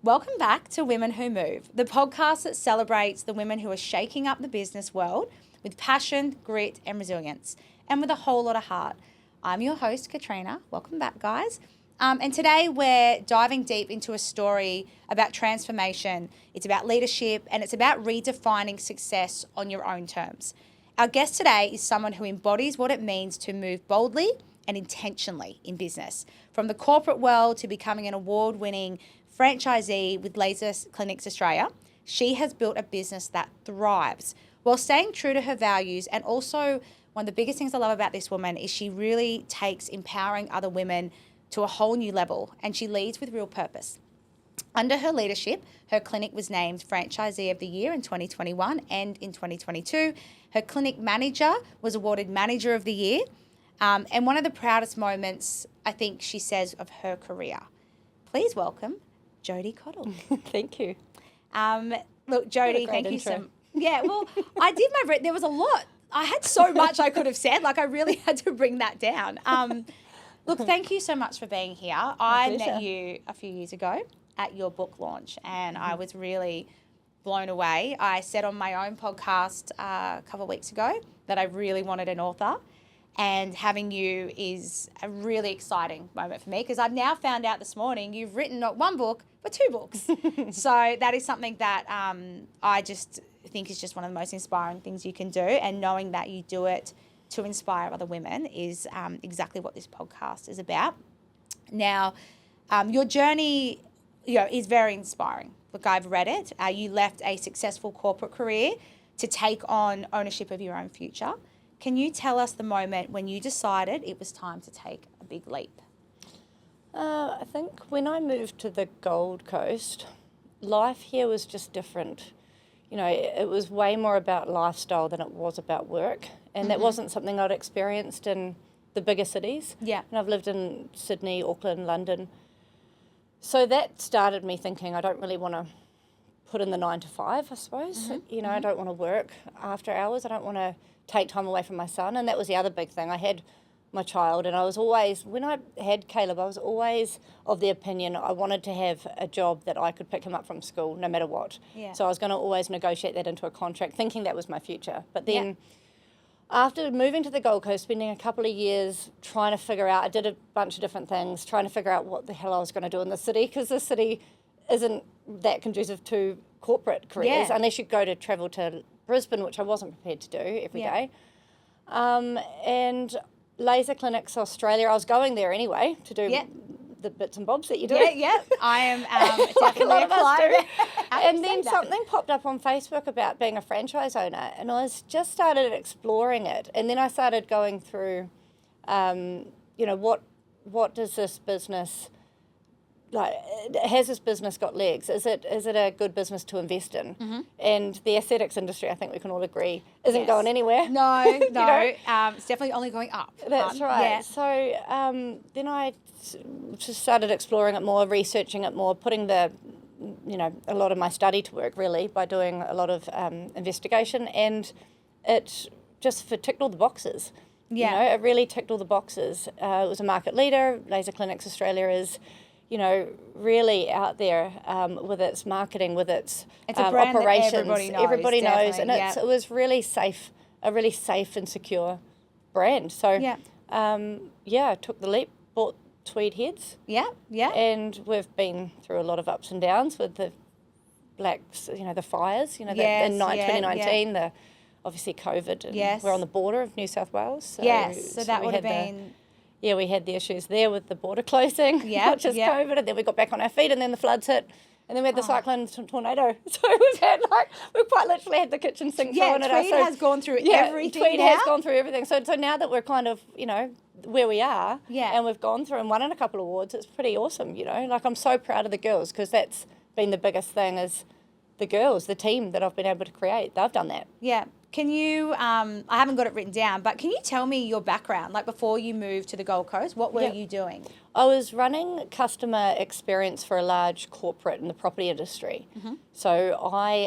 Welcome back to Women Who Move, the podcast that celebrates the women who are shaking up the business world with passion, grit, and resilience, and with a whole lot of heart. I'm your host, Katrina. Welcome back, guys. And today we're diving deep into a story about transformation. It's about leadership, and it's about redefining success on your own terms. Our guest today is someone who embodies what it means to move boldly and intentionally in business, from the corporate world to becoming an award-winning franchisee with Laser Clinics Australia. She has built a business that thrives while staying true to her values. And also, one of the biggest things I love about this woman is she really takes empowering other women to a whole new level, and she leads with real purpose. Under her leadership, her clinic was named Franchisee of the Year in 2021, and in 2022, her clinic manager was awarded Manager of the Year. And one of the proudest moments, I think she says, of her career. Please welcome Jodi Cottle. Thank you. Look, Jodi, thank you so much. Yeah, well, I did there was a lot. I had so much I could have said. I really had to bring that down. Look, thank you so much for being here. I met you a few years ago at your book launch, and I was really blown away. I said on my own podcast a couple of weeks ago that I really wanted an author, and having you is a really exciting moment for me, because I've now found out this morning you've written not one book, but 2 books. So that is something that I just think is just one of the most inspiring things you can do, and knowing that you do it to inspire other women is exactly what this podcast is about. Now, your journey is very inspiring. Look, I've read it. You left a successful corporate career to take on ownership of your own future. Can you tell us the moment when you decided it was time to take a big leap? I think when I moved to the Gold Coast, life here was just different. It was way more about lifestyle than it was about work. And that wasn't something I'd experienced in the bigger cities. Yeah. And I've lived in Sydney, Auckland, London. So that started me thinking I don't really want to put in the 9 to 5, I suppose. I don't want to work after hours. I don't want to take time away from my son. And that was the other big thing. I had my child, and I was always, when I had Caleb, I was always of the opinion I wanted to have a job that I could pick him up from school no matter what. Yeah. So I was going to always negotiate that into a contract, thinking that was my future. But then after moving to the Gold Coast, spending a couple of years trying to figure out, I did a bunch of different things, trying to figure out what the hell I was going to do in the city, because the city isn't that conducive to corporate careers unless you go to travel to Brisbane, which I wasn't prepared to do every day. And Laser Clinics Australia, I was going there anyway to do the bits and bobs that you do. I am definitely a client. And then something popped up on Facebook about being a franchise owner, and I just started exploring it. And then I started going through, what does this business, has this business got legs? Is it a good business to invest in? And the aesthetics industry, I think we can all agree, isn't going anywhere. No, it's definitely only going up. That's right. Yeah. So then I just started exploring it more, researching it more, putting a lot of my study to work, really, by doing a lot of investigation, and it just ticked all the boxes. Yeah. It really ticked all the boxes. It was a market leader. Laser Clinics Australia is really out there with its marketing, with its a brand operations. That everybody knows, and it was really safe, a really safe and secure brand. So, I took the leap, bought Tweed Heads. And we've been through a lot of ups and downs with the blacks, the fires, in 2019, the obviously COVID. And we're on the border of New South Wales. So, so that would have been... we had the issues there with the border closing, which is COVID, and then we got back on our feet, and then the floods hit, and then we had the cyclone tornado. So we've quite literally had the kitchen sink thrown at us. Tweed has gone through everything. Tweed has gone through everything. So now that we're kind of, where we are, and we've gone through and won in a couple of awards, it's pretty awesome, I'm so proud of the girls, because that's been the biggest thing, is the girls, the team that I've been able to create. They've done that. Yeah. Can you, I haven't got it written down, but can you tell me your background? Before you moved to the Gold Coast, what were you doing? I was running customer experience for a large corporate in the property industry. So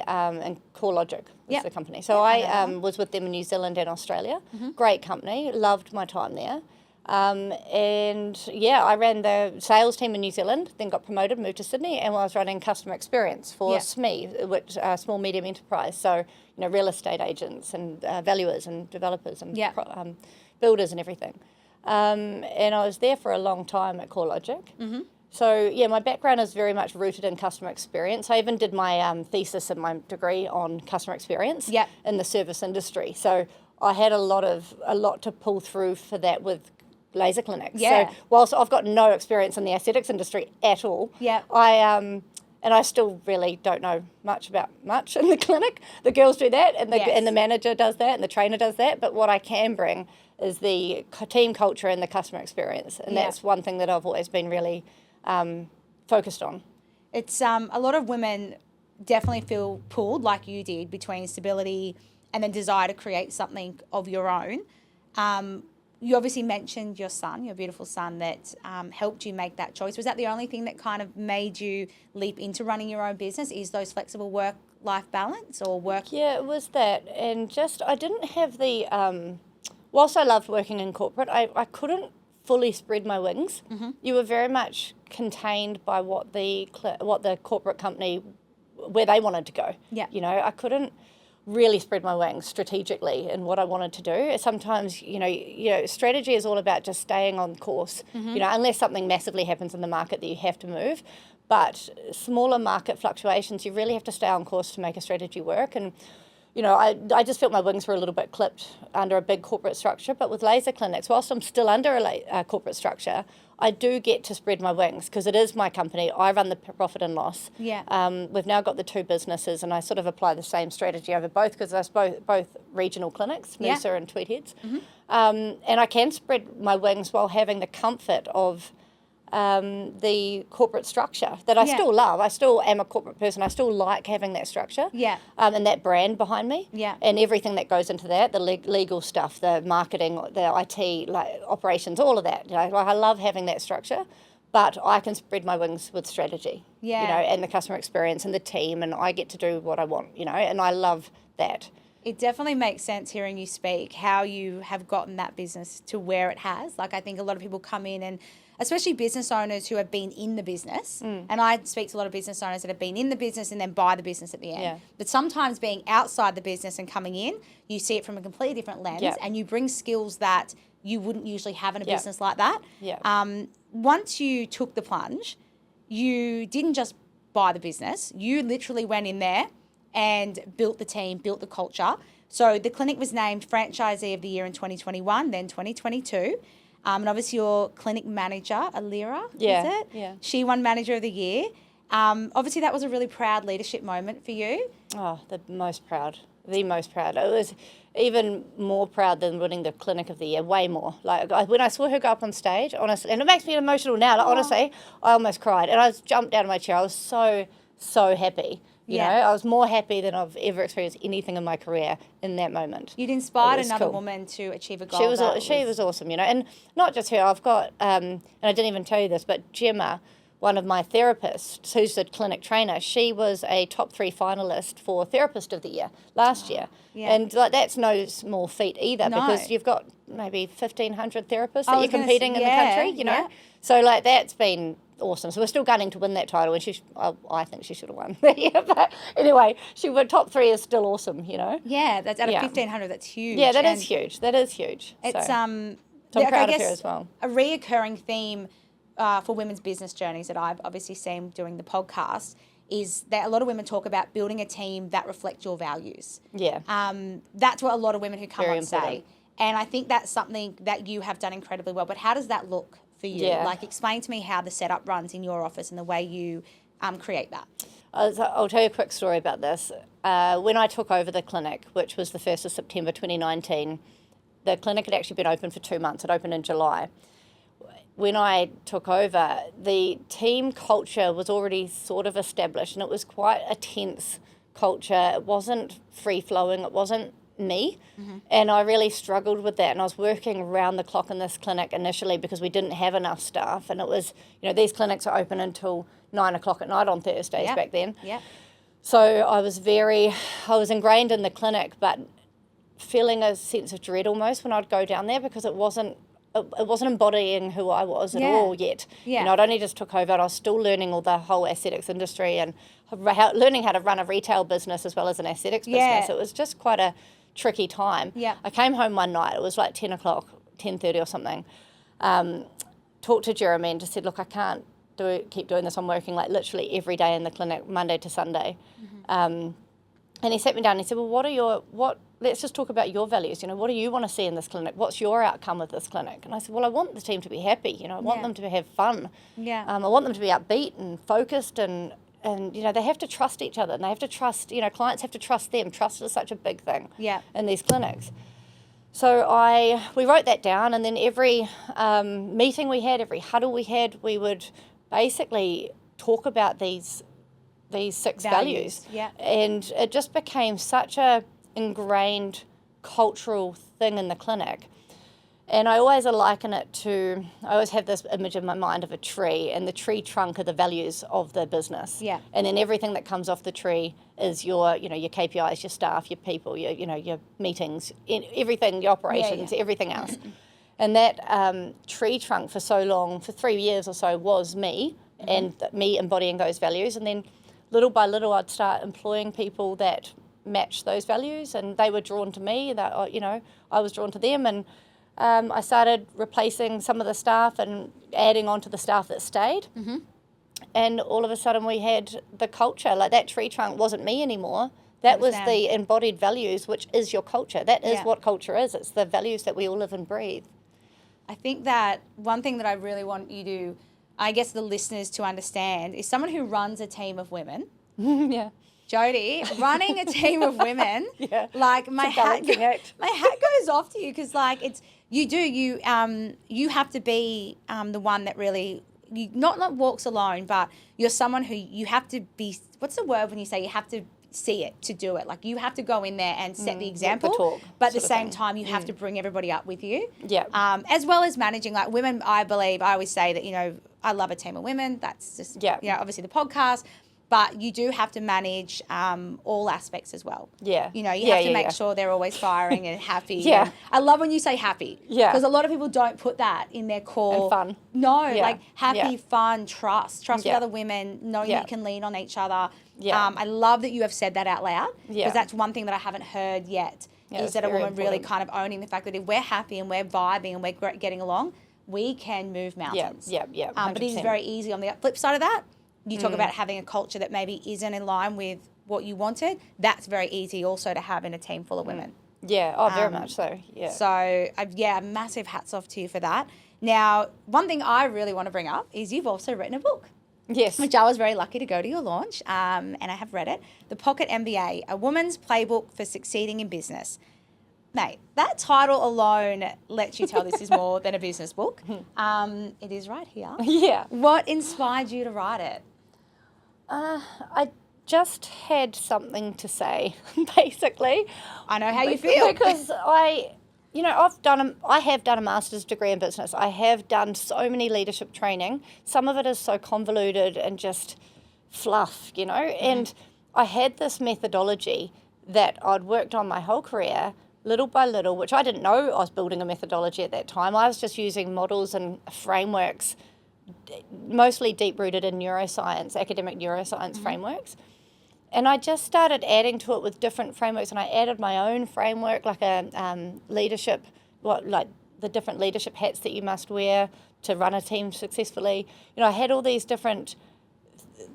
and CoreLogic was the company. So I was with them in New Zealand and Australia. Great company, loved my time there. And yeah, I ran the sales team in New Zealand, then got promoted, moved to Sydney, and I was running customer experience for SME, which small medium enterprise. So, real estate agents and valuers and developers and builders and everything. And I was there for a long time at CoreLogic. Mm-hmm. So yeah, my background is very much rooted in customer experience. I even did my thesis and my degree on customer experience in the service industry. So I had a lot to pull through for that with laser clinics. Yeah. So whilst I've got no experience in the aesthetics industry at all, I still really don't know much in the clinic. The girls do that, and the manager does that, and the trainer does that. But what I can bring is the team culture and the customer experience, and that's one thing that I've always been really focused on. It's a lot of women definitely feel pulled, like you did, between stability and then desire to create something of your own. You obviously mentioned your son, your beautiful son, that helped you make that choice. Was that the only thing that kind of made you leap into running your own business, is those flexible work-life balance or work? Yeah, it was that. And just, I didn't have the, whilst I loved working in corporate, I couldn't fully spread my wings. Mm-hmm. You were very much contained by what the corporate company, where they wanted to go. Yeah. I couldn't really spread my wings strategically in what I wanted to do. Sometimes, strategy is all about just staying on course, unless something massively happens in the market that you have to move. But smaller market fluctuations, you really have to stay on course to make a strategy work. And, I just felt my wings were a little bit clipped under a big corporate structure. But with laser clinics, whilst I'm still under a corporate structure, I do get to spread my wings because it is my company. I run the profit and loss. Yeah. We've now got the two businesses, and I sort of apply the same strategy over both because they're both regional clinics, Noosa and Tweed Heads. Mm-hmm. And I can spread my wings while having the comfort of the corporate structure that I still love. I still am a corporate person. I still like having that structure and that brand behind me and everything that goes into that, the legal stuff, the marketing, the IT, operations, all of that. I love having that structure, but I can spread my wings with strategy, and the customer experience and the team, and I get to do what I want, and I love that. It definitely makes sense hearing you speak, how you have gotten that business to where it has. Like, I think a lot of people come in and especially business owners who have been in the business. And I speak to a lot of business owners that have been in the business and then buy the business at the end. Yeah. But sometimes being outside the business and coming in, you see it from a completely different lens and you bring skills that you wouldn't usually have in a business like that. Yeah. Once you took the plunge, you didn't just buy the business. You literally went in there and built the team, built the culture. So the clinic was named Franchisee of the Year in 2021, then 2022. And obviously your clinic manager, Alira, is it? Yeah. She won Manager of the Year. Obviously that was a really proud leadership moment for you. Oh, the most proud. It was even more proud than winning the Clinic of the Year, way more. Like, when I saw her go up on stage, honestly, and it makes me emotional now, honestly, I almost cried. And I jumped out of my chair. I was so, so happy. You know, I was more happy than I've ever experienced anything in my career in that moment. You'd inspired another woman to achieve a goal. She was awesome, and not just her. I've got, and I didn't even tell you this, but Gemma, one of my therapists, who's a clinic trainer, she was a top 3 finalist for Therapist of the Year last year. Yeah. And that's no small feat either, because you've got maybe 1,500 therapists that you're competing in the country, So that's been awesome. So we're still gunning to win that title, and I think she should have won. But anyway, top 3 is still awesome, Yeah, that's out of 1,500. That's huge. Yeah, that is huge. It's so I'm proud of her as well. A reoccurring theme for women's business journeys that I've obviously seen doing the podcast is that a lot of women talk about building a team that reflect your values. Yeah. That's what a lot of women who come on say. And I think that's something that you have done incredibly well. But how does that look for you? Yeah. Like, explain to me how the setup runs in your office and the way you create that. I'll tell you a quick story about this. When I took over the clinic, which was the 1st of September 2019, the clinic had actually been open for 2 months. It opened in July. When I took over, the team culture was already sort of established, and it was quite a tense culture. It wasn't free-flowing. It wasn't me. Mm-hmm. And I really struggled with that. And I was working around the clock in this clinic initially because we didn't have enough staff. And it was, these clinics are open until 9 o'clock at night on Thursdays back then. Yeah. So I was ingrained in the clinic, but feeling a sense of dread almost when I'd go down there because it wasn't it wasn't embodying who I was at all yet. Yeah. You know, I'd only just took over and I was still learning all the whole aesthetics industry and learning how to run a retail business as well as an aesthetics business. It was just quite a tricky time. Yeah. I came home one night, it was like 10 o'clock, 10:30 or something, talked to Jeremy and just said, look, I can't keep doing this. I'm working like literally every day in the clinic, Monday to Sunday. And he sat me down and he said, well, let's just talk about your values. You know, what do you want to see in this clinic? What's your outcome of this clinic? And I said, well, I want the team to be happy. You know, I want them to have fun. Yeah. I want them to be upbeat and focused and, you know, they have to trust each other and they have to trust, you know, clients have to trust them. Trust is such a big thing in these clinics. So we wrote that down, and then every meeting we had, every huddle we had, we would basically talk about these 6 values. Yeah. And it just became such a ingrained cultural thing in the clinic. And I always liken it to, I always have this image in my mind of a tree, and the tree trunk are the values of the business. Yeah. And then everything that comes off the tree is your, you know, your KPIs, your staff, your people, your meetings, everything, your operations, everything else. And that tree trunk for so long, for 3 years or so, was me and me embodying those values. And then little by little, I'd start employing people that matched those values, and they were drawn to me. That, you know, I was drawn to them, and I started replacing some of the staff and adding on to the staff that stayed. And all of a sudden we had the culture. Like, that tree trunk wasn't me anymore. That was the embodied values, which is your culture. That is what culture is. It's the values that we all live and breathe. I think that one thing that I really want you to, I guess the listeners to understand, is someone who runs a team of women. Yeah. Jodi, running a team of women, like my hat goes off to you, because like you have to be the one that really, you not walks alone, but you're someone who you have to be, what's the word when you say you have to see it to do it? Like, you have to go in there and set the example, but at the same time you have to bring everybody up with you. Yeah. As well as managing, like, women, I always say that, you know, I love a team of women. That's just, you know, obviously the podcast. But you do have to manage all aspects as well. Yeah. You know, you have to make sure they're always firing and happy. And I love when you say happy. Yeah. Because a lot of people don't put that in their core. And fun. No, like happy, fun, trust with other women, knowing that you can lean on each other. Yeah. I love that you have said that out loud, because that's one thing that I haven't heard yet, is that a woman really kind of owning the fact that if we're happy and we're vibing and we're getting along, we can move mountains. Yeah. But it is very easy. On the flip side of that, you talk about having a culture that maybe isn't in line with what you wanted. That's very easy also to have in a team full of women. Yeah, very much so, yeah. So, massive hats off to you for that. Now, one thing I really want to bring up is you've also written a book. Yes. Which I was very lucky to go to your launch, and I have read it. The Pocket MBA, A Woman's Playbook for Succeeding in Business. Mate, that title alone lets you tell this is more than a business book. It is right here. Yeah. What inspired you to write it? I just had something to say, basically. I know how you feel. Because I have done a master's degree in business. I have done so many leadership training. Some of it is so convoluted and just fluff, you know. And I had this methodology that I'd worked on my whole career, little by little, which I didn't know I was building a methodology at that time. I was just using models and frameworks, mostly deep-rooted in neuroscience, academic neuroscience frameworks. And I just started adding to it with different frameworks, and I added my own framework, like a leadership, like the different leadership hats that you must wear to run a team successfully. You know, I had all these different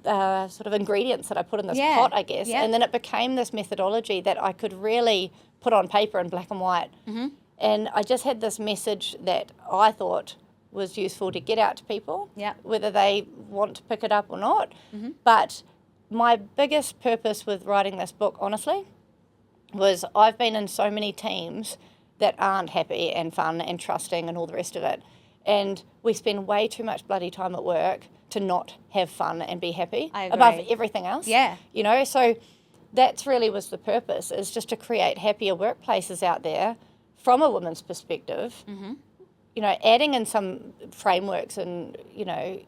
sort of ingredients that I put in this pot, I guess, and then it became this methodology that I could really put on paper in black and white. And I just had this message that I thought was useful to get out to people, whether they want to pick it up or not. But my biggest purpose with writing this book, honestly, was I've been in so many teams that aren't happy and fun and trusting and all the rest of it. And we spend way too much bloody time at work to not have fun and be happy above everything else. Yeah. You know, so that's really was the purpose, is just to create happier workplaces out there from a woman's perspective. You know, adding in some frameworks and, you know,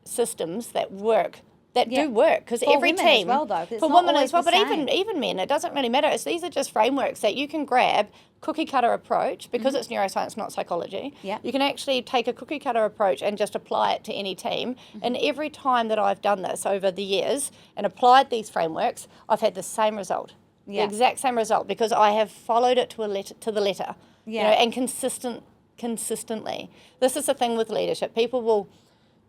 systems that work that do work, because For every women team, as well, though, 'cause it's for not women always as well, the but same. even men, it doesn't really matter. These are just frameworks that you can grab, cookie cutter approach, because it's neuroscience, not psychology. Yeah. You can actually take a cookie cutter approach and just apply it to any team. And every time that I've done this over the years and applied these frameworks, I've had the same result. Yeah. The exact same result, because I have followed it to the letter. Yeah. You know, and consistently. This is the thing with leadership. People will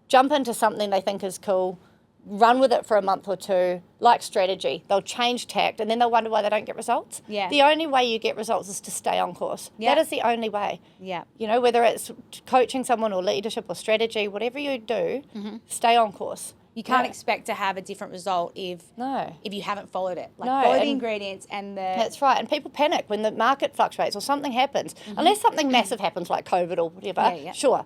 jump into something they think is cool, run with it for a month or two, like strategy. They'll change tact, and then they'll wonder why they don't get results. Yeah. The only way you get results is to stay on course. Yeah. That is the only way. Yeah. You know, whether it's coaching someone or leadership or strategy, whatever you do, stay on course. You can't expect to have a different result if you haven't followed it. Like, follow the ingredients and the... That's right. And people panic when the market fluctuates or something happens. Unless something massive happens like COVID or whatever, sure,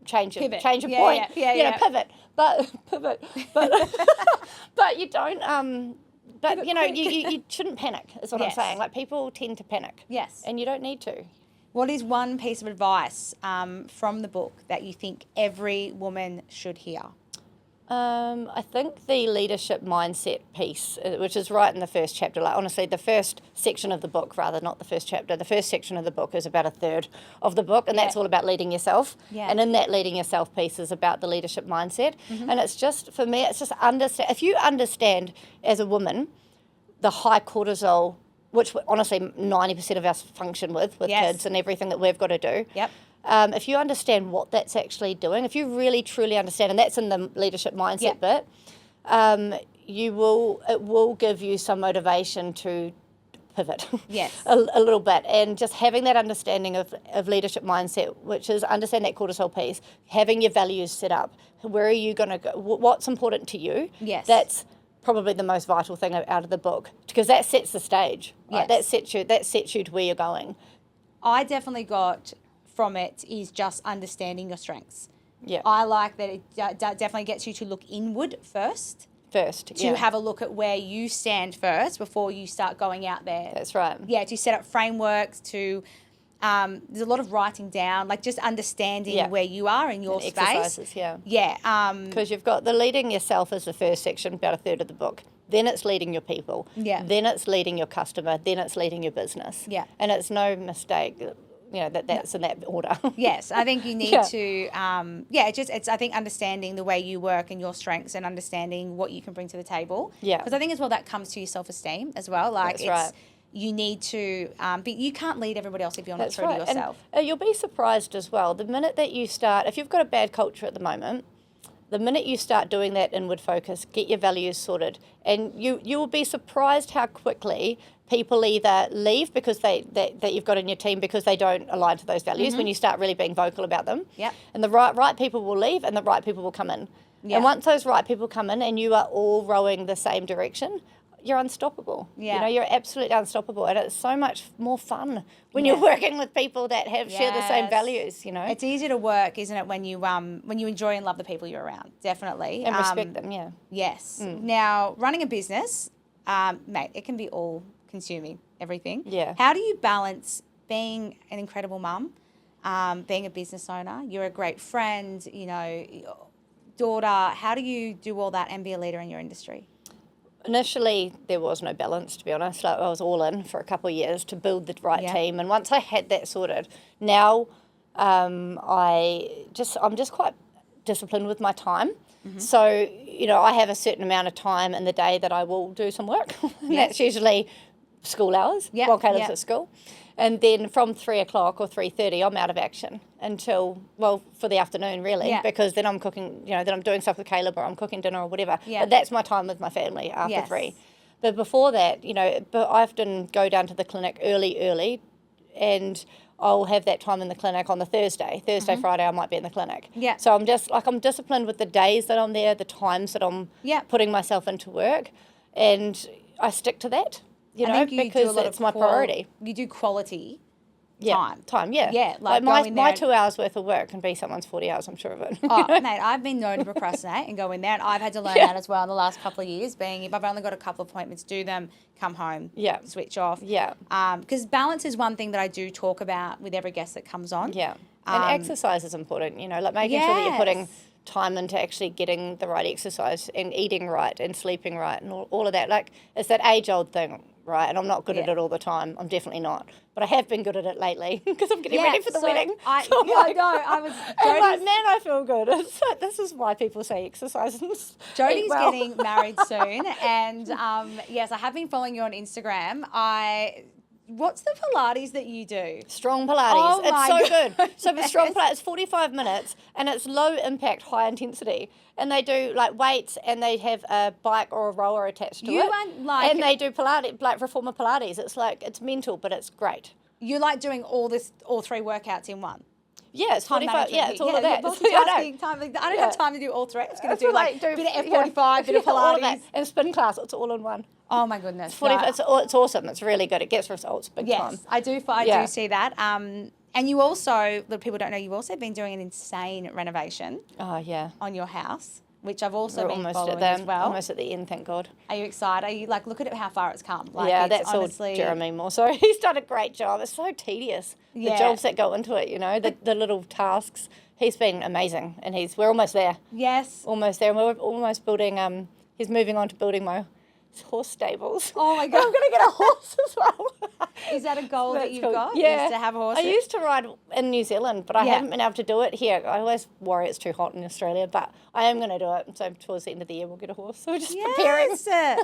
change your point. Pivot. But but you don't... But, you know, you shouldn't panic, is what I'm saying. Like, people tend to panic. Yes. And you don't need to. What is one piece of advice from the book that you think every woman should hear? I think the leadership mindset piece, which is right in the first chapter, like honestly, the first section of the book, rather, not the first chapter, the first section of the book is about a third of the book, and that's all about leading yourself. Yeah. And in that leading yourself piece is about the leadership mindset. And it's just, for me, it's just understand. If you understand as a woman the high cortisol, which honestly 90% of us function with kids and everything that we've got to do. Yep. If you understand what that's actually doing, if you really truly understand, and that's in the leadership mindset bit, it will give you some motivation to pivot a little bit, and just having that understanding of leadership mindset, which is understand that cortisol piece, having your values set up, where are you going to go, what's important to you. Yes. That's probably the most vital thing out of the book, because that sets the stage. Right? That sets you to where you're going. I definitely got from it is just understanding your strengths. Yeah. I like that it definitely gets you to look inward first. To have a look at where you stand first before you start going out there. That's right. Yeah, to set up frameworks, to there's a lot of writing down, like just understanding where you are in your space. Exercises, Yeah. Because you've got the leading yourself as the first section, about a third of the book. Then it's leading your people. Yeah. Then it's leading your customer. Then it's leading your business. Yeah. And it's no mistake, you know, that's in that order. Yes, I think you need to, it's I think understanding the way you work and your strengths and understanding what you can bring to the table. Yeah. Because I think as well that comes to your self-esteem as well. Like That's right. You need to, you can't lead everybody else if you're not true to yourself. And you'll be surprised as well, the minute that you start, if you've got a bad culture at the moment, the minute you start doing that inward focus, get your values sorted, and you will be surprised how quickly people either leave because that you've got in your team because they don't align to those values when you start really being vocal about them. Yep. And the right people will leave and the right people will come in. Yeah. And once those right people come in and you are all rowing the same direction, you're unstoppable. Yeah. You know, you're absolutely unstoppable. And it's so much more fun when you're working with people that share the same values, you know. It's easier to work, isn't it, when you enjoy and love the people you're around, definitely. And respect them, Yes. Now, running a business, mate, it can be all consuming, everything. Yeah. How do you balance being an incredible mum, being a business owner? You're a great friend, you know, daughter. How do you do all that and be a leader in your industry? Initially, there was no balance, to be honest. Like, I was all in for a couple of years to build the right team. And once I had that sorted, now I'm just quite disciplined with my time. So, you know, I have a certain amount of time in the day that I will do some work. That's usually school hours while Caleb's at school. And then from 3 o'clock or 3:30, I'm out of action until, well, for the afternoon, really, because then I'm cooking, you know, then I'm doing stuff with Caleb or I'm cooking dinner or whatever. But that's my time with my family after 3. But before that, you know, but I often go down to the clinic early, and I'll have that time in the clinic on the Thursday, Friday, I might be in the clinic. Yeah. So I'm just, like, I'm disciplined with the days that I'm there, the times that I'm putting myself into work, and I stick to that. You know, because it's my priority. You do quality time. Yeah, like my 2 hours worth of work can be someone's 40 hours, I'm sure of it. Oh, mate, I've been known to procrastinate and go in there, and I've had to learn that as well in the last couple of years, being if I've only got a couple of appointments, do them, come home, switch off. Because balance is one thing that I do talk about with every guest that comes on. And exercise is important, you know, like making sure that you're putting time into actually getting the right exercise and eating right and sleeping right and all of that. Like, it's that age-old thing, right? And I'm not good at it all the time. I'm definitely not. But I have been good at it lately because I'm getting ready for the wedding. I know. I was... I'm like, man, I feel good. It's like, this is why people say exercise and Jodie's well. getting married soon. And, yes, I have been following you on Instagram. What's the Pilates that you do? Strong Pilates. Oh it's so God. good. So with Strong Pilates, it's 45 minutes and it's low impact, high intensity. And they do like weights and they have a bike or a rower attached to it. And they do Pilates, like reformer Pilates. It's like, it's mental, but it's great. You like doing all 3 workouts in one? Yeah, it's 45. Yeah, it's all of that. Multitasking, I don't have time to do all 3. I was going to do like a bit of F45, bit of Pilates. All of that. And spin class, it's all in one. Oh my goodness. It's awesome. It's really good. It gets results big time. Yes, I do see that. And you also, the people don't know, you've also been doing an insane renovation. Oh, yeah. On your house, which I've also been almost following at as well. Almost at the end, thank God. Are you excited? Are you like, look at how far it's come? Like, yeah, it's that's honestly... all Jeremy more. So he's done a great job. It's so tedious. The jobs that go into it, you know, the little tasks. He's been amazing, and we're almost there. Yes. Almost there. And we're almost building, he's moving on to building my horse stables. Oh my God. I'm going to get a horse as well. Is that a goal that you've got? Yeah. Is to have a horse? I used to ride in New Zealand, but I haven't been able to do it here. I always worry it's too hot in Australia, but I am going to do it. So towards the end of the year, we'll get a horse. So we're just preparing. The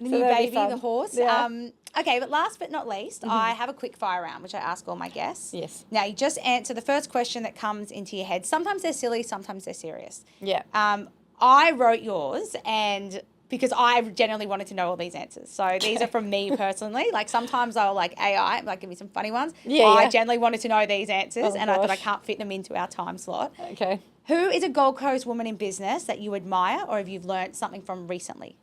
new baby, the horse. Yeah. Okay, but last but not least, I have a quick fire round, which I ask all my guests. Yes. Now, you just answer the first question that comes into your head. Sometimes they're silly, sometimes they're serious. Yeah. I wrote yours because I generally wanted to know all these answers. So these are from me personally. Like sometimes I'll like AI, like give me some funny ones. I generally wanted to know these answers and I thought I can't fit them into our time slot. Okay. Who is a Gold Coast woman in business that you admire or have you learnt something from recently?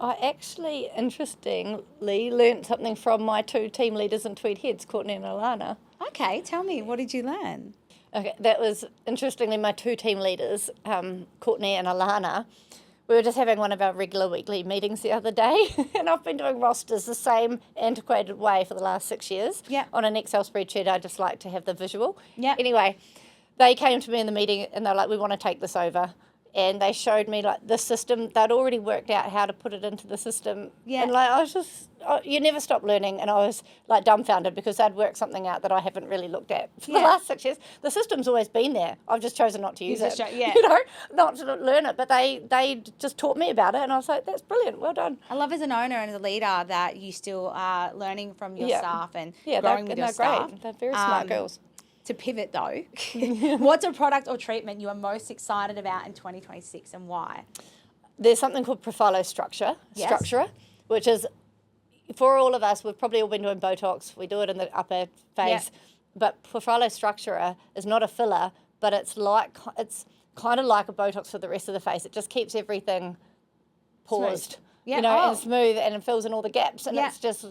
I actually, interestingly, learnt something from my 2 team leaders in Tweed Heads, Courtney and Alana. Okay, tell me, what did you learn? Okay, that was, interestingly, my 2 team leaders, Courtney and Alana. We were just having one of our regular weekly meetings the other day, and I've been doing rosters the same antiquated way for the last 6 years. Yeah. On an Excel spreadsheet, I just like to have the visual. Yeah. Anyway, they came to me in the meeting, and they're like, we want to take this over. And they showed me like the system. They'd already worked out how to put it into the system. Yeah. And like I was just, you never stop learning. And I was like dumbfounded because they'd worked something out that I haven't really looked at for the last 6 years. The system's always been there. I've just chosen not to use it. You know, not to learn it. But they just taught me about it, and I was like, that's brilliant. Well done. I love as an owner and as a leader that you still are learning from your staff and growing with your staff. Great. They're very smart girls. To pivot though, what's a product or treatment you are most excited about in 2026 and why? There's something called Profilo Structurer, which is, for all of us, we've probably all been doing Botox. We do it in the upper face. But Profilo Structurer is not a filler, but it's kind of like a Botox for the rest of the face. It just keeps everything paused, and smooth, and it fills in all the gaps. And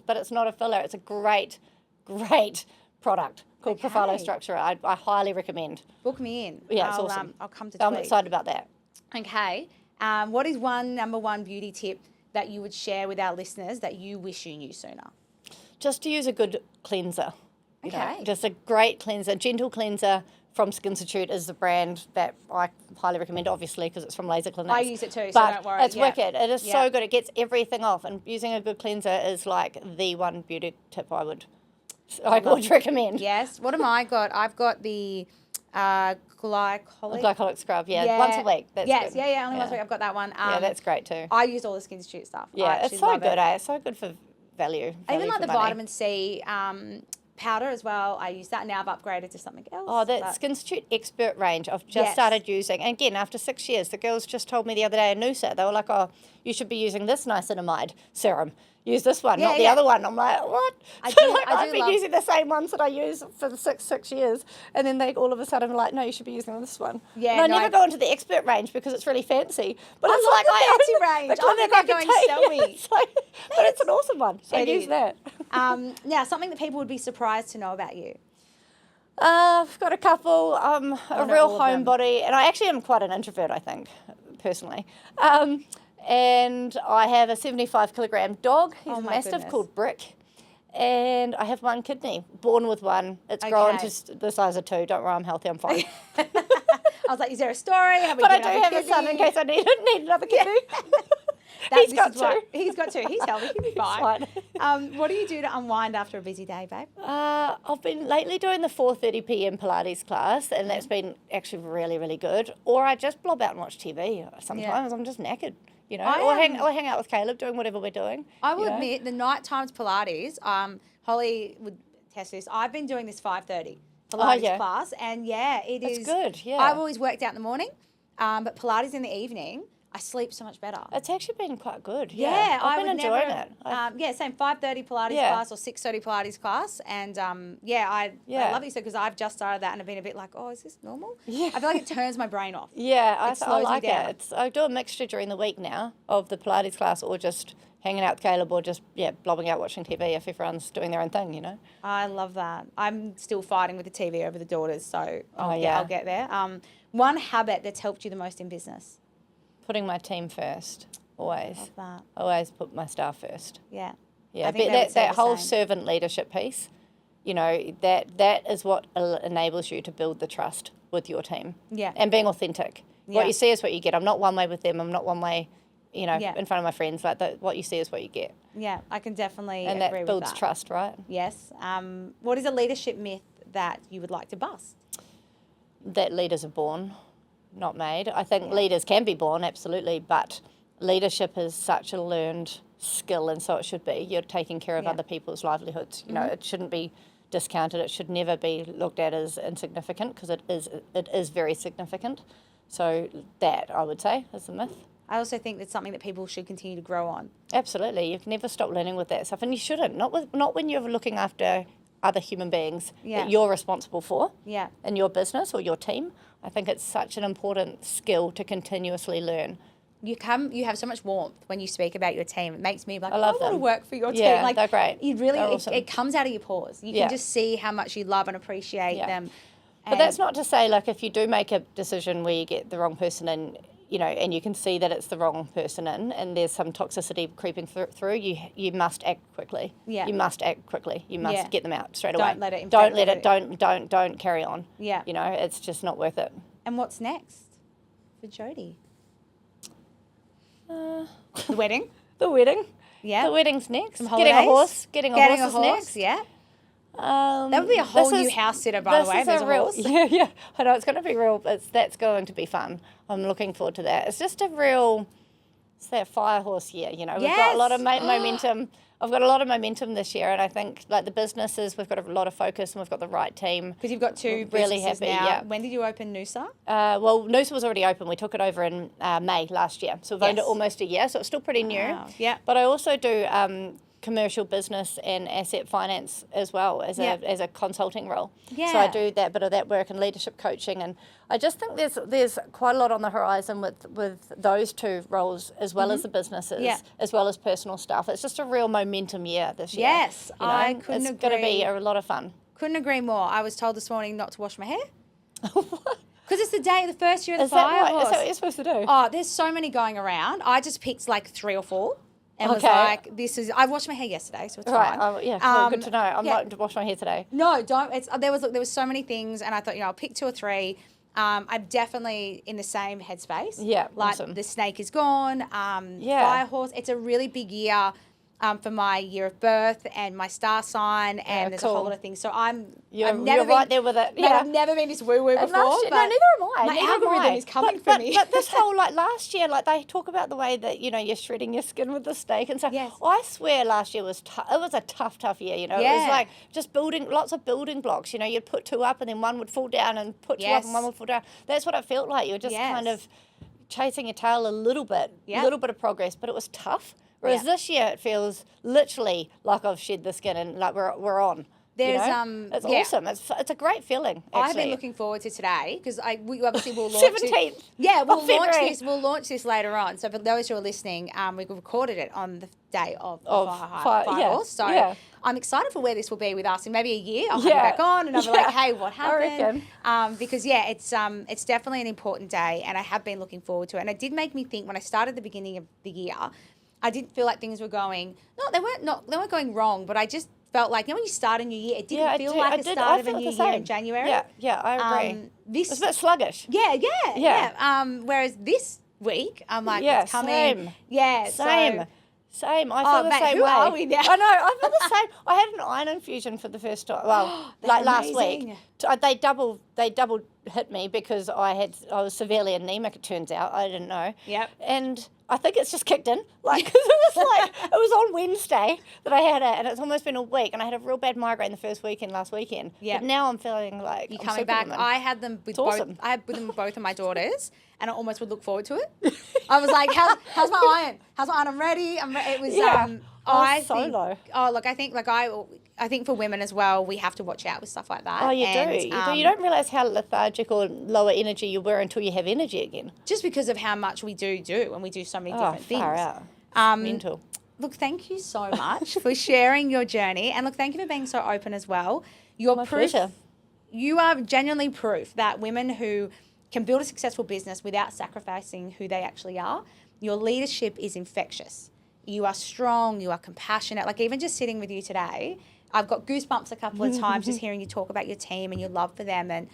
but it's not a filler. It's a great product called Profilo Structurer. I highly recommend. Book me in. Yeah, it's awesome. I'll come to I'm excited about that. Okay. What is number one beauty tip that you would share with our listeners that you wish you knew sooner? Just to use a good cleanser. Okay. Just a great cleanser. Gentle Cleanser from Skinstitute is the brand that I highly recommend, obviously, because it's from Laser Clinics. I use it too, so don't worry. It's wicked. It is so good. It gets everything off. And using a good cleanser is like the one beauty tip I would recommend. Yes. What am I got? I've got the glycolic scrub, once a week. That's good. Only once a week. I've got that one. That's great too. I used all the Skinstitute stuff. Yeah, it's so good, It's so good for value. I even like the money. vitamin C powder as well. I use that. Now I've upgraded to something else. Oh, the Skinstitute Expert range I've just started using. And again, after 6 years, the girls just told me the other day in Noosa, they were like, oh, you should be using this niacinamide serum. Use this one, not the other one. I'm like, what? I've been using the same ones that I use for the six years. And then they all of a sudden are like, no, you should be using this one. Yeah, and I never go into the Expert range because it's really fancy. But it's like the fancy range. I'm going to go and sell me. But it's an awesome one. So use that. Now, something that people would be surprised to know about you. I've got a couple. A real homebody. And I actually am quite an introvert, I think, personally. And I have a 75-kilogram dog. He's a mastiff called Brick. And I have 1 kidney, born with one. It's grown to the size of 2. Don't worry, I'm healthy, I'm fine. I was like, is there a story? Have we But I given do up have a son in case I need another kidney. He's got two. He's got two. He's healthy. He'll be fine. What do you do to unwind after a busy day, babe? I've been lately doing the 4:30 p.m. Pilates class, and that's been actually really, really good. Or I just blob out and watch TV. Sometimes I'm just knackered, you know. Or hang out with Caleb doing whatever we're doing. I will admit, the night times Pilates, Holly would test this. I've been doing this 5:30 Pilates class, and it's good. Yeah, I've always worked out in the morning, but Pilates in the evening, I sleep so much better. It's actually been quite good. Yeah, I've been enjoying it. Same 5:30 Pilates class or 6:30 Pilates class, and I love it because I've just started that and I've been a bit like, oh, is this normal? Yeah, I feel like it turns my brain off. Yeah, I like it. I do a mixture during the week now of the Pilates class or just hanging out with Caleb or just blobbing out watching TV if everyone's doing their own thing, you know. I love that. I'm still fighting with the TV over the daughters, so I'll get there. One habit that's helped you the most in business. Putting my team first, always. Love that. Always put my staff first. Yeah. Yeah, but that whole servant leadership piece, you know, that is what enables you to build the trust with your team. Yeah. And being authentic. Yeah. What you see is what you get. I'm not one way with them. I'm not one way, you know, in front of my friends. Like what you see is what you get. Yeah, I can definitely agree with that. And that builds trust, right? Yes. What is a leadership myth that you would like to bust? That leaders are born, not made. I think leaders can be born, absolutely, but leadership is such a learned skill, and so it should be. You're taking care of other people's livelihoods. You know, it shouldn't be discounted. It should never be looked at as insignificant, because it is very significant. So that, I would say, is a myth. I also think that's something that people should continue to grow on. Absolutely. You can never stop learning with that stuff, and you shouldn't. Not when you're looking after other human beings that you're responsible for in your business or your team. I think it's such an important skill to continuously learn. You have so much warmth when you speak about your team. It makes me like, I want to work for your team. Yeah, like, they're great. You really, awesome. It comes out of your pores. You can just see how much you love and appreciate them. But that's not to say, like, if you do make a decision where you get the wrong person in, you know, and you can see that it's the wrong person in, and there's some toxicity creeping through, you must act quickly. Yeah. You must act quickly. You must get them out straight away. Don't carry on. Yeah. You know, it's just not worth it. And what's next for Jodie? The wedding. The wedding. Yeah. The wedding's next. Some holidays. Getting a horse is next. Yeah. That would be a whole new house sitter, by the way. There's a horse. Yeah. I know, it's going to be real. That's going to be fun. I'm looking forward to that. It's just it's that fire horse year, you know. We've got a lot of momentum. I've got a lot of momentum this year, and I think, like, the businesses, we've got a lot of focus, and we've got the right team. Because you've got two really happy now. Yeah. When did you open Noosa? Well, Noosa was already open. We took it over in May last year, so we've owned it almost a year, so it's still pretty new. Wow. Yeah. But I also do commercial business and asset finance as well as a consulting role. Yeah. So I do that bit of that work and leadership coaching, and I just think there's quite a lot on the horizon with those two roles, as well as the businesses, as well as personal stuff. It's just a real momentum year this year. Yes, you know? I couldn't agree. It's going to be a lot of fun. Couldn't agree more. I was told this morning not to wash my hair. Because it's the first year of the fire horse. Is that what you're supposed to do? Oh, there's so many going around. I just picked like 3 or 4. And was like, I washed my hair yesterday, so it's fine. Cool, good to know. I'm not to wash my hair today. No, don't. There was so many things, and I thought, I'll pick 2 or 3. I'm definitely in the same headspace. Yeah, like awesome. The snake is gone. Fire horse. It's a really big year for my year of birth and my star sign, and there's a whole lot of things. So you're right there with it. Yeah. I've never been this woo-woo before. No, neither am I. My algorithm is coming for me. But this whole, like, last year, like, they talk about the way that, you're shredding your skin with the snake and stuff. Yes. I swear last year was tough. It was a tough year, It was like just lots of building blocks. You'd put 2 up and then one would fall down, and put 2 up and one would fall down. That's what it felt like. You were just kind of chasing your tail a little bit of progress, but it was tough. Whereas this year it feels literally like I've shed the skin and like we're on. There's it's awesome. It's a great feeling. Actually. I've been looking forward to today because we obviously will launch 17th. We'll launch this later on. So for those who are listening, we recorded it on the day of Fire Horse. So I'm excited for where this will be with us in maybe a year. I'll have you back on and I'll be like, hey, what happened? Because it's definitely an important day, and I have been looking forward to it. And it did make me think when I started the beginning of the year. I didn't feel like things were going. No, they weren't going wrong, but I just felt like, when you start a new year, it didn't feel like the I start of a felt new the year same. in January. Yeah, I agree. This It's a bit sluggish. Yeah. Whereas this week, I'm like, it's coming. Same. Yeah, Same. Same. I feel the mate, same who way. are we now? I know. I feel the same. I had an iron infusion for the first time. Well, like last week. They double hit me because I was severely anemic. It turns out I didn't know. Yep. And I think it's just kicked in. Like, 'cause it was on Wednesday that I had it, and it's almost been a week. And I had a real bad migraine the first weekend last weekend. Yeah. But now I'm feeling like you're I'm coming back. Superwoman. I had them with awesome. I had them with both of my daughters, and I almost would look forward to it. I was like, how's my iron? How's my iron? I'm ready. It was I so think, low. Oh, look, I think for women as well, we have to watch out with stuff like that. Oh, you do. You don't realise how lethargic or lower energy you were until you have energy again. Just because of how much we do, and we do so many different things. Far out. Mental. Look, thank you so much for sharing your journey, and look, thank you for being so open as well. My pleasure. You are genuinely proof that women who can build a successful business without sacrificing who they actually are, your leadership is infectious. You are strong, you are compassionate. Like, even just sitting with you today, I've got goosebumps a couple of times just hearing you talk about your team and your love for them, and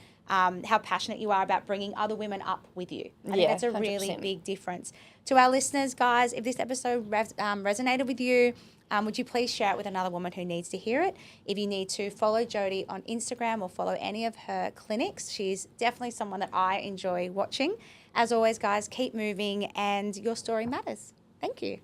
how passionate you are about bringing other women up with you. I think that's a 100%. Really big difference. To our listeners, guys, if this episode resonated with you, would you please share it with another woman who needs to hear it? If you need to, follow Jodi on Instagram or follow any of her clinics. She's definitely someone that I enjoy watching. As always, guys, keep moving, and your story matters. Thank you.